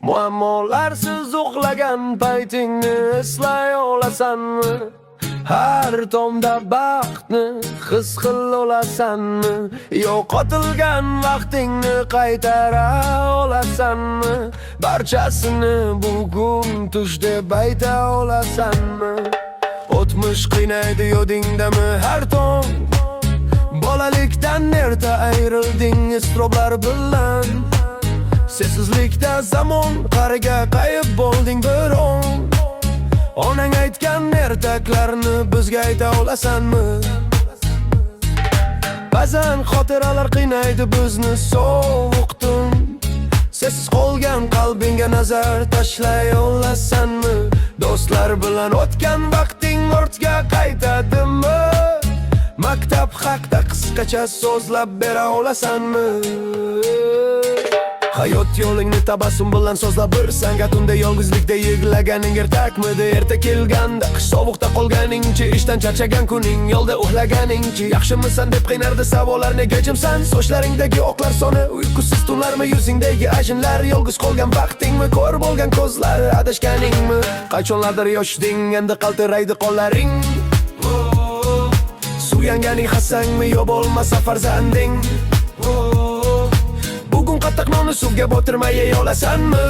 Muammolarsiz uxlagan paytingni eslay olasanmi? Har tomda baxtni his qil olasanmi? Yo'qotilgan vaqtingni qaytara olasanmi? Barchasini bugun tush deb ayta olasanmi? O'tmish qiynaydi yodingdami har tong? Bolalikdan erta ayrilding iztiroblar bilan. Sessizlikda zamon qariga qayib bo'lding bir on. Onang aytgan ertaklarni bizga ayta olasanmi? Ba'zan xotiralar qiynaydi bizni sovuq tun. Sessiz qolgan qalbingga nazar tashlay olasanmi? Do'stlar bilan o'tgan vaqting ortga qaytadimi? Maktab haqida qisqacha so'zlab bera olasanmi? Hayot yo'lingni tabassum bilan so'zlab bir sanga tunda yolg'izlikda yig'laganing ertakmidi? Erta kelganda qish sovuqda qolganingchi, ishdan charchagan kuning yo'lda uxlaganingchi, yaxshimisan deb qiynardi savollar. Nega jimsan? Sochlaringdagi oqlar soni, uyqusiz tunlarmi, yuzingdagi ajinlar, yolg'iz qolgan vaqtingmi, ko'r bo'lgan ko'zlar, adashganingmi? Qachonlardir yoshding, endi qaltiraydi qo'llaring. Suyanganing hasangmi yo bo'lmasa farzanding? Bugun qattiq nonni suvga botirmay yey olasanmi?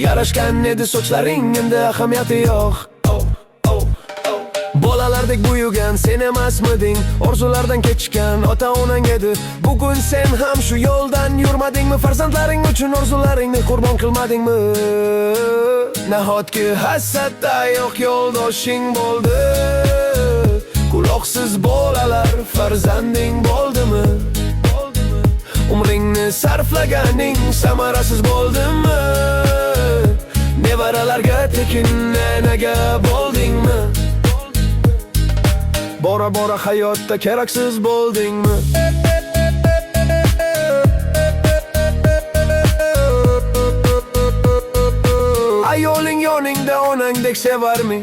Yarashgan edi sochlaring, endi ahamiyati yo'q. Bolalardek buyugan sen emasmiding? Orzulardan kechgan ota-onang edi. Bugun sen ham shu yo'ldan yurmadingmi? Farzandlaring uchun orzularingni qurbon qilmadingmi? Nahotki hasadda yo'q yo'ldoshing bo'ldi? Quloqsiz bolalar farzanding bo'ldimi? Umringni sarflaganing samarasiz bo'ldimi? Nevaralarga tekin enaga bo'ldingmi? Bora hayotda keraksiz bo'ldingmi? Ayoling yoningda onangdek sevarmi?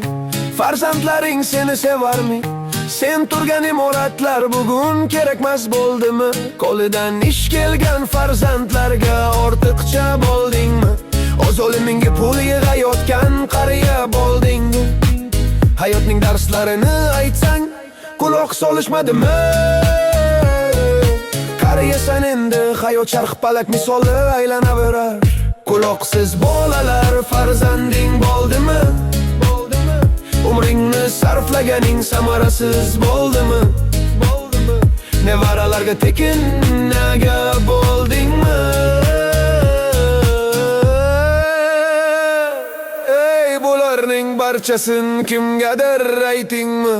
Farzandlaring seni sevarmi? Sen turgan imoratlar bugun kerakmas bo'ldimi? Qo'lidan ish kelgan farzandlarga ortiqcha bo'ldingmi? O'z o'limingga pul yig'ayotgan qariya bo'ldingmi? Hayotning darslarini aytsang, quloq solishmadimi? Qariyasan endi, hayot charxpalak misoli aylanaverar. Quloqsiz bolalar farzanding bo'ldimi? Umringni sarflaganing samarasiz bo'ldimi? Nevaralarga tekin naga bo'ldingmi? Ey bularning barchasin kimgadir aytingmi?